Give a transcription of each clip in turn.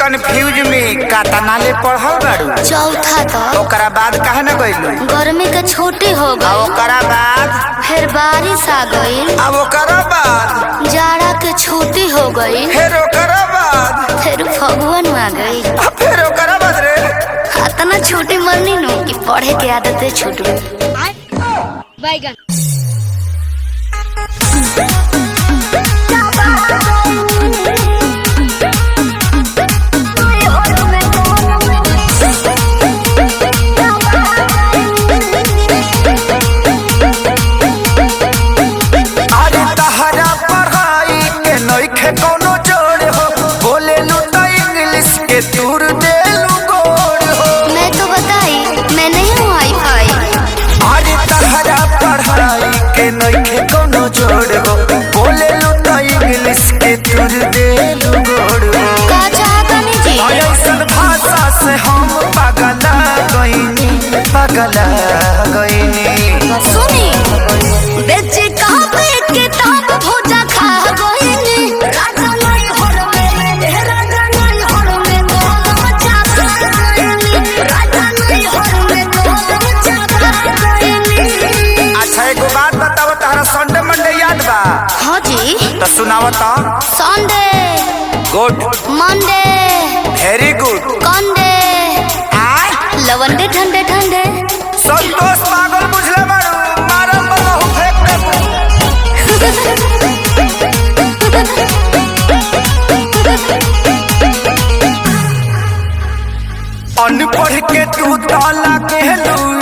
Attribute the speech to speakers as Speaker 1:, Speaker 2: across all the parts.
Speaker 1: Confuse में कातना ले पढ़ल बाड़ू?
Speaker 2: चौथा तक।
Speaker 1: ओकरा बाद काहे न गइलू?
Speaker 2: गर्मी के छुट्टी हो
Speaker 1: आ
Speaker 2: गई।
Speaker 1: ओकरा बाद
Speaker 2: फिर बारिश आ गई।
Speaker 1: अब ओकरा बाद
Speaker 2: जाड़ा के छुट्टी हो गई।
Speaker 1: फिर ओकरा बाद
Speaker 2: फिर फगुन आ गई।
Speaker 1: फिर ओकरा बाद रे
Speaker 2: इतना छुट्टी मरनी नो कि पढ़े के आदत छूट गई।
Speaker 1: कौनो जोड़ हो बोले लू तो इंग्लिश के तूर दे लू गोड़ हो।
Speaker 2: मैं तो बताई मैं नहीं हूँ वाईफाई।
Speaker 1: अरे तहरा पढ़ाई के नइखे कौनो जोड़ हो बोले लू तो इंग्लिश के तूर दे लू गोड़ हो।
Speaker 2: का चाहतनी जी?
Speaker 1: ऐसन भाषा से हम पगला गइनी
Speaker 2: सुनी बेचे कापे किताब भोजा खा गइनी।
Speaker 1: अच्छा एगो बात बताओ, तहरा संडे मंडे याद बा?
Speaker 2: हाँ जी।
Speaker 1: तो सुनाओ तो।
Speaker 2: Sunday,
Speaker 1: good,
Speaker 2: Monday,
Speaker 1: very good,
Speaker 2: कंडे,
Speaker 1: आय
Speaker 2: लवंडे ठंडे ठंडे।
Speaker 1: संतोष पागल बुझले बाड़ू, मारम बहु फेंक अनपढ़ के तू ताला के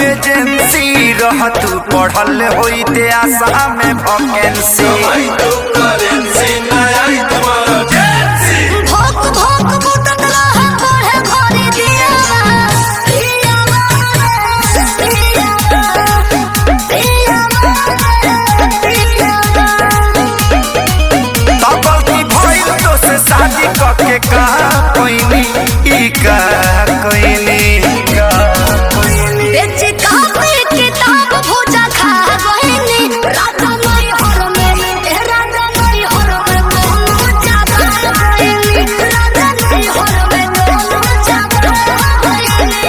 Speaker 1: एजेंसी रह तू पढ़ल होई ते आशा में वैकेंसी।
Speaker 2: भोक भोक बुटक रहा पढ़े भरी दिया।
Speaker 1: गलती भइल तो से शादी करके कहा कोइनी ई का कोइनी
Speaker 2: बेचे कापे किताब भोजा खा गइनी। राजा नहीं हर में राजा नहीं हर में मोहन चाचा गइनी। राजा नहीं हर में मोहन चाचा गइनी।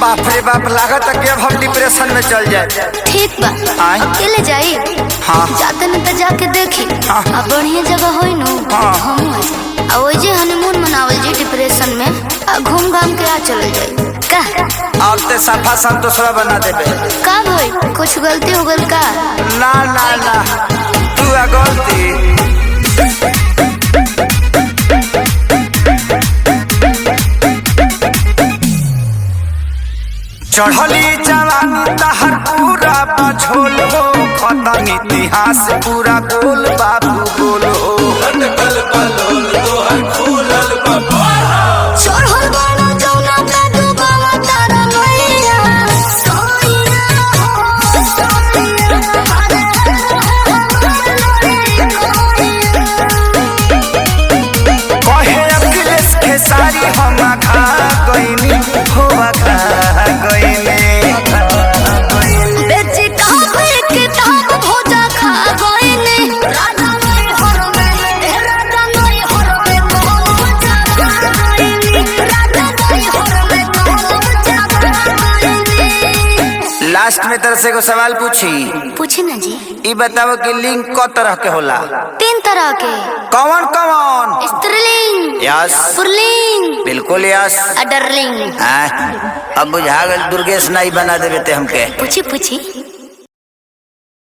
Speaker 1: बाप रे बाप, लागत कि अब हम डिप्रेशन में चल जाए।
Speaker 2: ठीक बा,
Speaker 1: आय?
Speaker 2: अकेले जाई?
Speaker 1: हाँ।
Speaker 2: जाते न त जाके देखी।
Speaker 1: हाँ।
Speaker 2: आ बढ़िया जगह होई नु।
Speaker 1: हाँ।
Speaker 2: हम आ ओजे हनीमून मनावल जी डिप्रेशन में। आ घूम घाम के आ चल जाई का?
Speaker 1: अब ते सफा संतोषवा बना देबे।
Speaker 2: का भाई कुछ गलती हो गल का?
Speaker 1: ना ना ना, तू आ गलती। चढ़ली जवानी तहर पूरा बझोल हो, खत्म इतिहास पूरा गोल बाबू गोल हो।
Speaker 2: चढ़ल बाड़ा जौना पे डूबावा तारा नैया। सोइया हो सोइया
Speaker 1: कहे अखिलेश खेसारी हम खा गइनी हो खा गइनी।
Speaker 2: बेचे कापे किताब भोजा खा गइनी। राजा नहीं हर में राजा नहीं हर में मोहन चाचा गइनी। राजा नहीं हर में मोहन चाचा गइनी।
Speaker 1: लास्ट में तरह से एगो सवाल पूछी।
Speaker 2: पूछे ना जी।
Speaker 1: ई बताओ कि लिंग क तरह के होला?
Speaker 2: 3 तरह के।
Speaker 1: कौन कौन?
Speaker 2: स्त्रीलिंग,
Speaker 1: यस,
Speaker 2: पुल्लिंग,
Speaker 1: बिल्कुल यस।
Speaker 2: अडरलिंग।
Speaker 1: अब बुझा गल दुर्गेश नाई बना देवे ते हमके।
Speaker 2: पूछी पूछी।